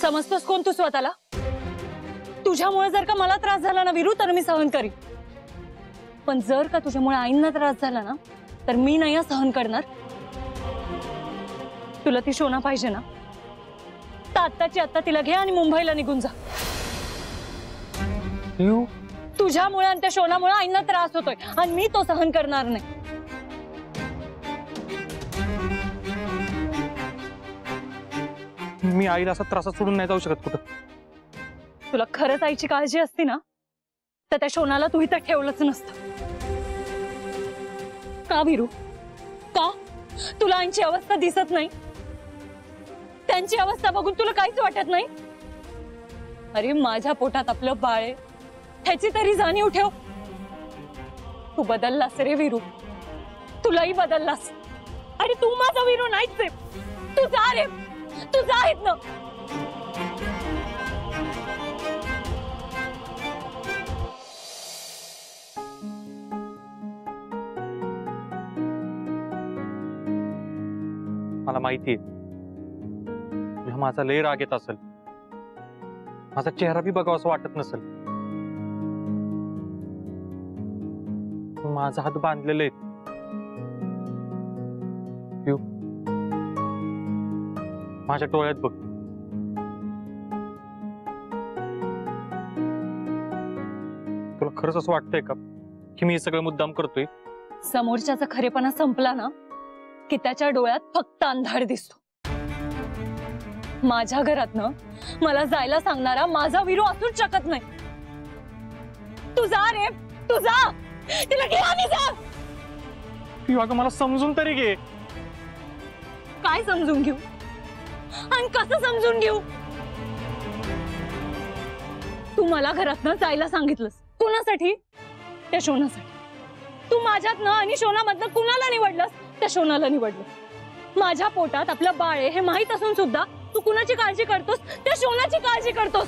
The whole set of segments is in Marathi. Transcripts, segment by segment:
समजतोस कोण तू स्वतःला? तुझ्यामुळे जर का मला त्रास झाला ना वीरू तर मी सहन करीन, पण जर का तुझ्यामुळे आईंना त्रास झाला ना तर मी नाही सहन करणार। तुला ती शोना पाहिजे ना, तर आत्ताची आत्ता तिला घे आणि मुंबईला निघून जा। तुझ्यामुळे आणि त्या शोनामुळे आईंना त्रास होतोय आणि मी तो सहन करणार नाही। मी आईला असा त्रासात सोडून नाही जाऊ शकत कुठं। तुला खरंच आईची काळजी असती ना तर त्या शोनाला तू इथं ठेवलंच नसतं। का वीरू, का तुला आईची अवस्था दिसत नाही? त्यांची अवस्था बघून तुला काहीच वाटत नाही? अरे माझ्या पोटात आपलं बाळ आहे ह्याची तरी जाणीव ठेव। तू बदललास रे वीरू, तुलाही बदललास। अरे तू माझा वीरू नाहीच आहे। तू जा रे, तू जा इथनं। मला माहितीये तुला माझा लय राग येत असेल, माझा चेहरा बी बघावा असं वाटत नसेल। माझा हात बांधलेले आहेत। माझ्या डोळ्यात बघ। तुला खरंच असं वाटतंय का की मी हे सगळं मुद्दाम करतोय? समोरच्याचा खरेपणा संपला ना की त्याच्या डोळ्यात फक्त अंधार दिसतो। माझ्या घरातनं मला जायला सांगणारा माझा वीरू असूच शकत नाही। तू जा रे, तू जा, तिला घे आणि जा। अगं मला समजून तरी घे। काय समजून घेऊ आणि कसं समजून घेऊ? तू मला घरातनं जायला सांगितलंस कुणासाठी? त्या शोनासाठी। तू माझ्यातनं आणि शोनामधनं कुणाला निवडलंस? त्या शोनाला निवडलं। माझ्या पोटात आपलं बाळ आहे हे माहित असून सुद्धा तू कुणाची काळजी करतोस? त्या शोनाची काळजी करतोस।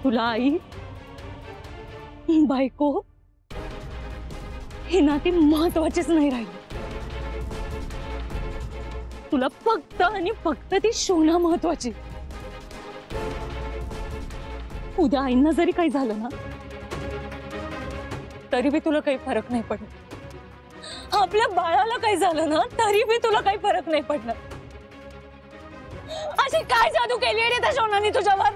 तुला आई बायको ही नाती महत्वाचीच नाही राहिली। तुला फक्त आणि फक्त ती शोना महत्वाची। उद्या आईंना जरी काही झालं ना तरी भी तुला काही फरक नाही पडणार। आपल्या बाळाला काही झालं ना तरी भी तुला काही फरक नाही पडणार। अशी काय जादू केली रे त्या शोनाने तुझ्यावर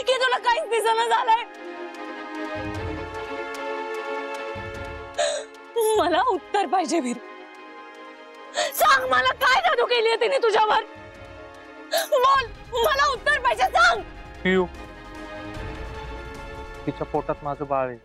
की तुला काहीच दिसेना झालंय? मला उत्तर पाहिजे वीर, सांग मला काय जादू केली आहे तिने तुझ्यावर? बोल, मला उत्तर पाहिजे, सांग। तिच्या पोटात माझं बाळ आहे।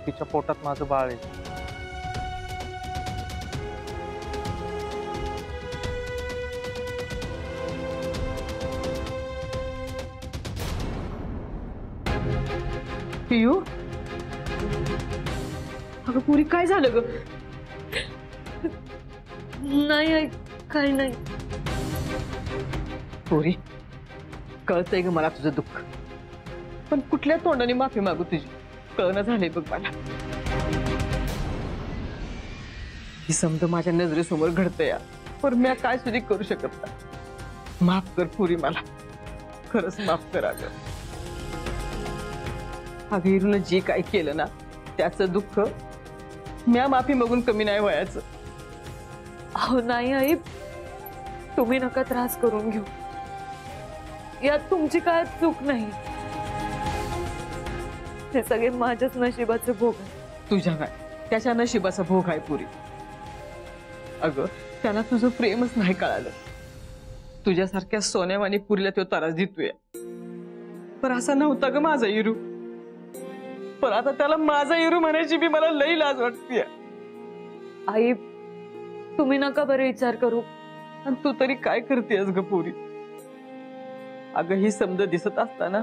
तिच्या पोटात माझं बाळ आहे। पियू, अगं पुरी काय झालं ग? नाही आई, काही नाही. पोरी, कळतंय ग मला तुझं दुःख, पण कुठल्या तोंडाने माफी मागू तुझी कळणं झालंय बघ मला. ही समज माझ्या नजरेसमोर घडतंय या, पण मी काय सुद्धा करू शकत नाही. माफ कर पुरी, मला खरंच माफ कर. अगं हिरूनं जे काय केलं ना त्याचं दुःख म्या माफी मागून कमी नाही व्हायचं. अहो नाही आई, तुम्ही नका त्रास करून घेऊ. यात तुमची काय चूक नाही. हे सगळे माझ्याच नशिबाचे भोग आहे. तुझ्या काय त्याच्या नशिबाचा भोग आहे पुरी. अगं त्याला तुझं प्रेमच नाही कळालं. तुझ्यासारख्या सोन्यावानी पुरीला तो त्रास देतोय, पण असा नव्हता ग माझा इरू. पण आता त्याला माझा इरू म्हणायची बी मला लई लाज वाटते. आई तुम्ही नका बरं विचार करू. आणि तू तरी काय करतेस ग पुरी? अगं ही समज दिसत असताना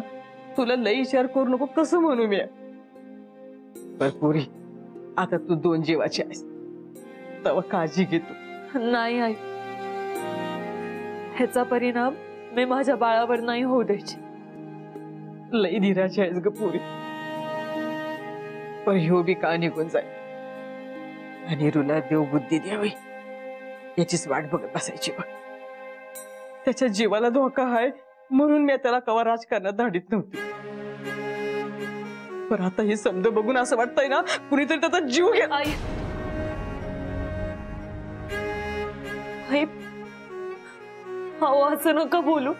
तुला लई विचार करू नको कसं म्हणू मी. पर पुरी, आता तू दोन जीवाची आहेस, तेव्हा काळजी घेतो. नाही आई, ह्याचा परिणाम मी माझ्या बाळावर नाही होऊ द्यायची. लई धीराची आहेस ग पुरी. पण ह्यो बी का निघून जाय आणि रुला देव बुद्धी द्यावी याचीच वाट बघत बसायची बघ. त्याच्या जीवाला धोका आहे म्हणून मी त्याला कवा राजकारणात धाडीत नव्हती. पण आता हे समज बघून असं वाटतंय ना कुणीतरी त्याचा जीव घे. आई, आई अहो असं नका बोलू.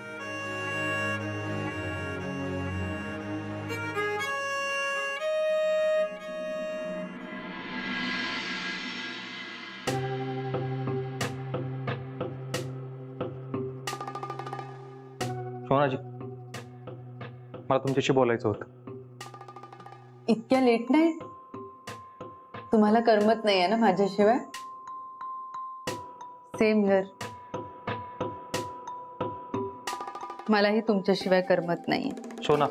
सोनाजी, मला तुमच्याशी बोलायचं होतं. इतक्या लेट नाही? तुम्हाला करमत नाहीये ना माझ्याशिवाय? Same here. मलाही तुमच्याशिवाय करमत नाहीये. सोना,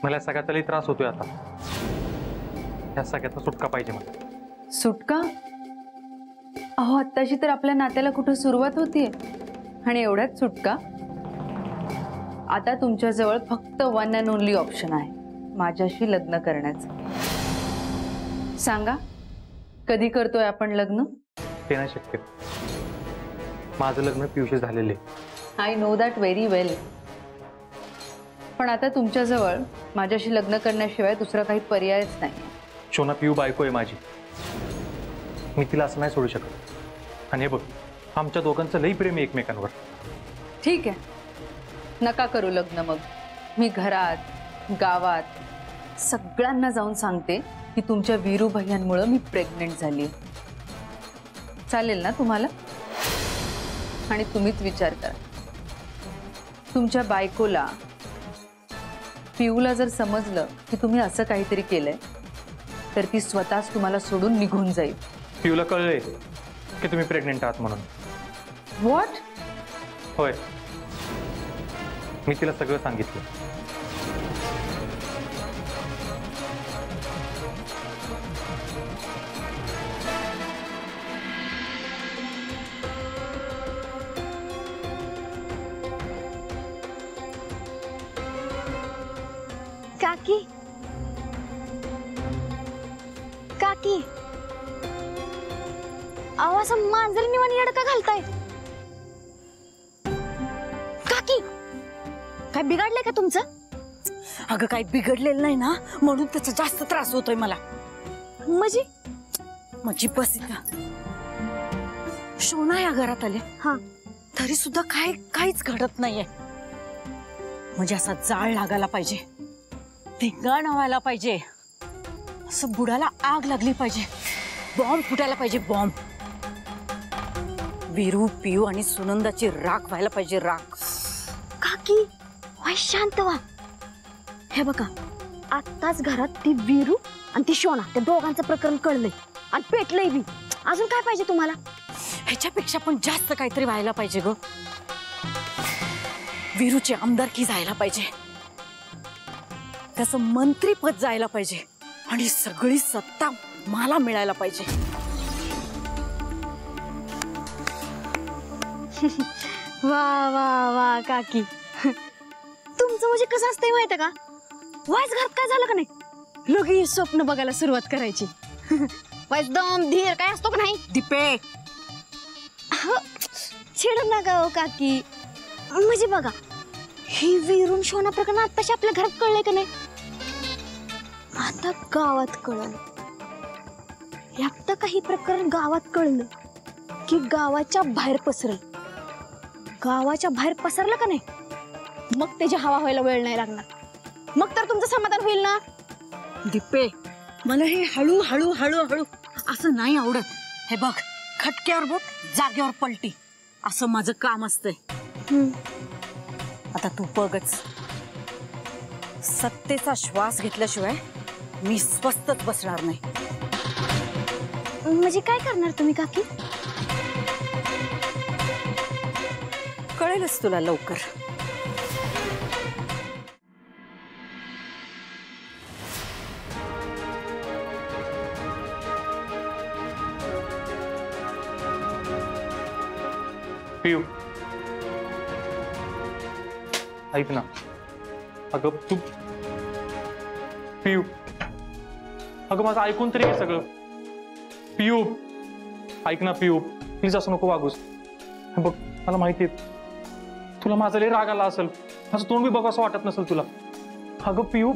मला सगळ्यात लई त्रास होतोय आता. या सगळ्याचा सुटका पाहिजे मला. सुटका? अहो आत्ताशी तर आपल्या नात्याला कुठं सुरुवात होतीये आणि एवढ्याच सुटका? आता तुमच्याजवळ फक्त वन अँड ओनली ऑप्शन आहे, माझ्याशी लग्न करण्याचं. सांगा कधी करतोय आपण लग्न? ते नाही शक्य. माझं लग्न पियूशी झालेले. आय नो दॅट व्हेरी वेल. पण आता तुमच्याजवळ माझ्याशी लग्न करण्याशिवाय दुसरा काही पर्यायच नाही. सोना, पियू बायको आहे माझी. मी तिला असं नाही सोडू शकत. आणि हे बघ, आमच्या दोघांचं लई प्रेम आहे एकमेकांवर. ठीक आहे, नका करू लग्न मग. मी घरात गावात सगळ्यांना जाऊन सांगते की तुमच्या वीरू भैयांमुळे मी प्रेग्नेंट झाली. चालेल ना तुम्हाला? आणि तुम्हीच विचार करा, तुमच्या बायकोला पिऊला जर समजलं की तुम्ही असं काहीतरी केलंय तर ती स्वतःच तुम्हाला सोडून निघून जाईल. पियूला कळलंय की तुम्ही प्रेग्नेंट आहात म्हणून. व्हॉट? होय, मी तिला सगळं सांगितलं. काकी, काकी, आवाज मांजर निवान येडका घालताय. काकी, काय बिघडलंय का तुमचं? अगं काही बिघडलेलं नाही ना, म्हणून त्याचा जास्त त्रास होतोय मला. म्हणजे माझी बस इथं शोना या घरात आले, हा, तरी सुद्धा काहीच घडत नाहीये. म्हणजे असा जाळ लागायला पाहिजे, धिंगाणा व्हायला पाहिजे, असं बुडाला आग लागली पाहिजे, बॉम्ब फुटायला पाहिजे, बॉम्ब. वीरू, पियू आणि सुनंदाची राख व्हायला पाहिजे, राख. काकी वाय शांत व्हा. हे बघा, आत्ताच घरात ती वीरू आणि ती शोना त्या दोघांचं प्रकरण कळलंय आणि पेटलंय बी. अजून काय पाहिजे तुम्हाला? ह्याच्यापेक्षा पण जास्त काहीतरी व्हायला पाहिजे ग. वीरूची आमदारकी जायला पाहिजे, त्याचं मंत्रीपद जायला पाहिजे आणि सगळी सत्ता मला मिळायला पाहिजे. वा वा वा काकी, तुमचं म्हणजे कसं असतंय माहितीये का, वाईस घरात काय झालं का नाही लगेच स्वप्न बघायला सुरुवात करायची. वाईस दम धीर काय असतो का नाही. दीपे, चिड नका हो काकी. म्हणजे बघा, ही वीरून शोना प्रकरण आत्ताशी आपल्या घरात कळलंय का नाही, आता गावात कळलं. एकदा काही प्रकरण गावात कळलं की गावाच्या बाहेर पसरल. गावाच्या बाहेर पसरलं का नाही, मग त्याची हवा व्हायला वेळ नाही लागणार. मग तर तुमचं समाधान होईल ना. दीपे, मला हे हळू हळू हळू हळू असं नाही आवडत. हे बघ, खटक्यावर बोट जागेवर पलटी असं माझं काम असतंय. आता तू बघच, सत्तेचा श्वास घेतल्याशिवाय मी स्वस्तच बसणार नाही. म्हणजे काय करणार तुम्ही काकी. कळेलच तुला लवकर. पियू, ऐक ना. अगं तू, पियू, अगं माझं ऐकून तरी घे सगळं. पियू, ऐक ना पियू, प्लीज असं नको वागूस. बघ, मला माहिती आहे तुला माझा लय राग आला असेल, माझं तोंड बी बघ असं वाटत नसेल तुला. अगं पियू,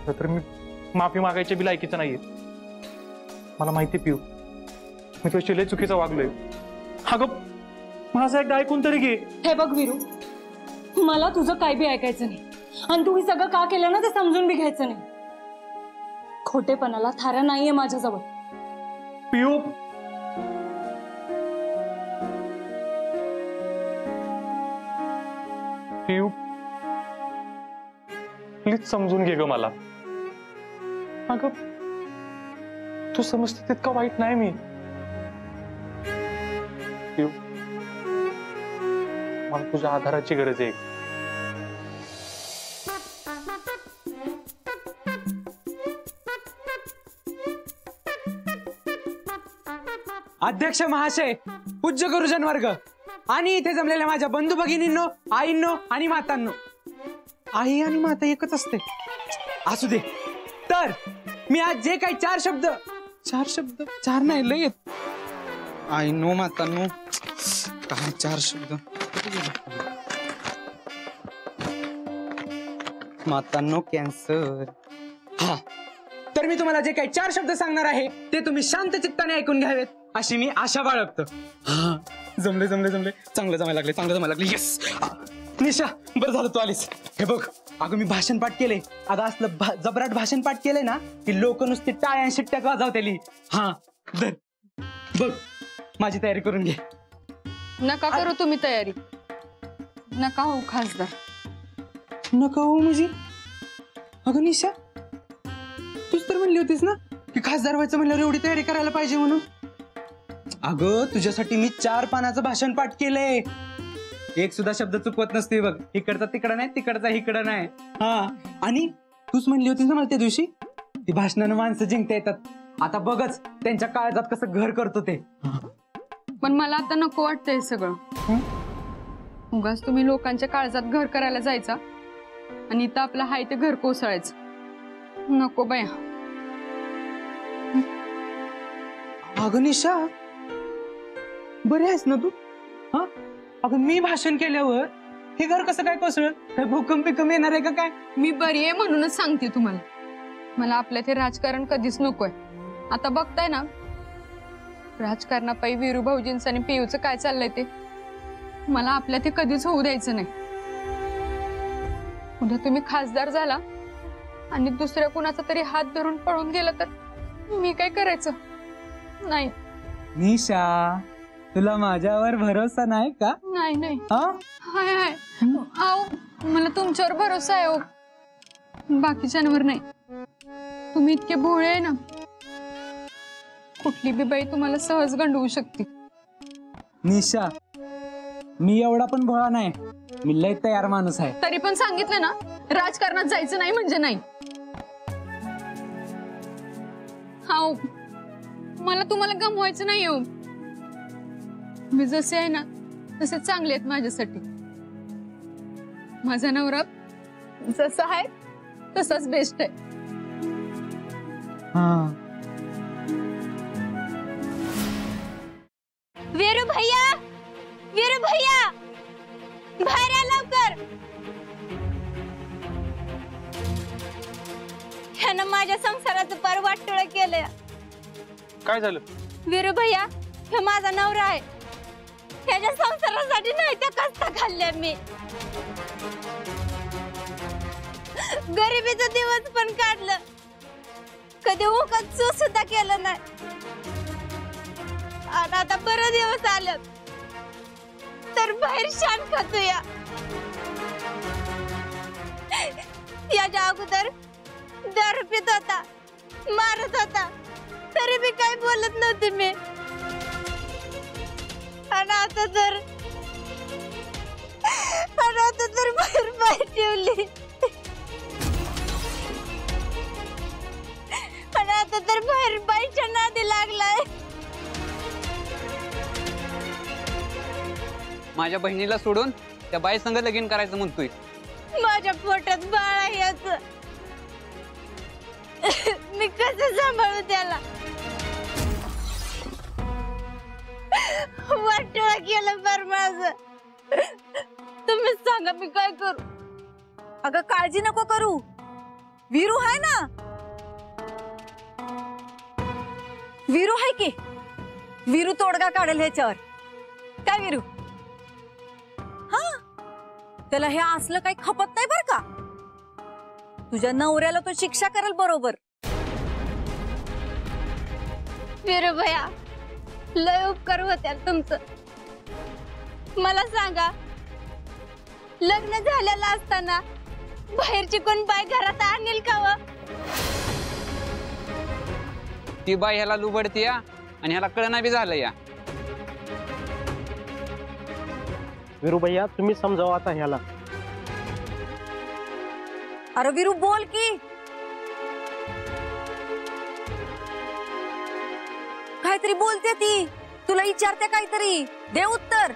तर मी माफी मागायच्या बी लायकीचं नाहीये. मला माहिती पियू, मी तुझ्या लय चुकीचं वागलोय. अगं माझं एकदा ऐकून तरी घे. हे बघ वीरू, मला तुझं काय बी ऐकायचं नाही, आणि तू हे सगळं का केलं ना ते समजून बी घ्यायचं नाही. खोटेपणाला थारा नाहीये माझ्याजवळ. पियू, पियू, प्लीज समजून घे ग मला. अगं तू समजते तितका वाईट नाही मी. पियू, मला तुझ्या आधाराची गरज आहे. अध्यक्ष महाशय, पूज्य गुरुजन वर्ग आणि इथे जमलेल्या माझ्या बंधू भगिनींनो, आईंनो आणि मातांनो. आई आणि माता एकच असते, असू दे. तर मी आज जे काही चार शब्द चार नाही लय आहेत. आईंनो, मातांनो, काय चार शब्द, मातांनो, कॅन्सर. हा, तर मी तुम्हाला जे काही चार शब्द सांगणार आहे ते तुम्ही शांत चित्ताने ऐकून घ्यावेत अशी मी आशा बाळगतो. हा, जमले चांगलं जमायला लागले. येस निशा, बरं झालं तू आलीस. हे बघ, अगं मी भाषण पाठ केले. अगं असलं जबराट भाषण पाठ केलंय ना की लोक नुसती टाळ्या शिट्ट्यात वाजवतेली. हा, बघ, माझी तयारी करून घे. नका करू तुम्ही तयारी. नका हो खासदार. नका हो म्हणजे? अगं निशा, तूच तर म्हणली होतीस ना की खासदार व्हायचं म्हणल्यावर एवढी तयारी करायला पाहिजे म्हणून. अगं तुझ्यासाठी मी 4 पानाचं भाषण पाठ केलंय. एक सुद्धा शब्द चुकवत नसते बघ. इकडचा तिकडं नाही, तिकडचा इकडं नाही. हा, आणि तूच म्हणली होतीस ना मला त्या दिवशी, ती भाषणानं माणसं जिंकता येतात. आता बघच त्यांच्या काळजात कसं घर करतो ते. पण मला आता नको वाटतंय सगळं. उगाच तुम्ही लोकांच्या काळजात घर करायला जायचा आणि इथं आपलं हाय ते घर कोसळायचं. नको बाया. अगं निशा, बरी आहेस ना तू? हा, अगं मी भाषण केल्यावर हे घर कसं काय कोसळलं? काय भूकंप येणार आहे का काय? मी बरी आहे म्हणूनच सांगते तुम्हाला. मला आपल्या ते राजकारण कधीच नकोय. आता बघताय ना राजकारणापायी वीरू भाऊजींचं आणि पियूचं काय चाललंय ते. मला आपल्या ते कधीच होऊ द्यायचं नाही. उद्या तुम्ही खासदार झाला आणि दुसऱ्या कुणाचा तरी हात धरून पळून गेला तर मी काय करायचं? नाही निशा, तुला माझ्यावर भरोसा नाही का? नाही नाही. हाय हाय, आओ मला तुमच्यावर भरोसा आहे. बाकीच्यांवर नाही. तुम्ही इतके भोळे आहे ना, कुठली बी बाई तुम्हाला सहज गंडवू शकते. निशा, मी एवढा पण भोळा नाही. मी लय तयार माणूस आहे. तरी पण सांगितलं ना, राजकारणात जायचं नाही म्हणजे नाही. हाव, मला तुम्हाला गमवायचं नाही. हो, मी जसे आहे ना तसे चांगले आहेत माझ्यासाठी. माझा नवरा जसा आहे तसाच बेस्ट आहे. वीरू भैया, वीरू भैया, बाहेर या लवकर. ह्यानं माझ्या संसाराचं पार वाटोळं केलंय. काय झालं? वीरू भैया, हे माझा नवरा आहे. ह्याच्या संसारासाठी नाही त्या कष्ट खाल्ल्या मी. गरिबीचा दिवस पण काढलं, कधी उगाच चूक सुद्धा केलं नाही. आणि आता बरं दिवस आलं तर बाहेर शान खातोय. याच्या अगोदर दारू पित होता, मारत होता, तरी मी काही बोलत नव्हते मी. आणि आता तर बाहेर बाहेर ठेवली. आणि आता तर बाहेर बाईच्या नादी लागलाय. माझ्या बहिणीला सोडून त्या बाई संग लगीन करायचं म्हणतोय. माझ्या पोटात बाळ आहे याचं. मी कसं सांभाळू त्याला? वाटोळा केलं फार माझं. तुम्हीच सांगा मी काय करू? अगं काळजी नको करू, वीरू आहे ना. वीरू आहे की, वीरू तोडगा काढेल ह्याच्यावर. काय वीरू? हा, त्याला हे असलं काही खपत नाही बर का. तुझ्या नवऱ्याला तो शिक्षा करेल बरोबर. वीरू भैया, लय उपकार होत्या तुमचं. मला सांगा, लग्न झालेलं असताना बाहेरची कोण बाई घरात आणेल का व? ती बाई ह्याला लुबडती या आणि ह्याला कळना बी झालं या. वीरू भैया, तुम्ही समजावा आता ह्याला. अरे वीरू बोल की. काहीतरी बोलते ती, तुला विचारते काहीतरी, दे उत्तर.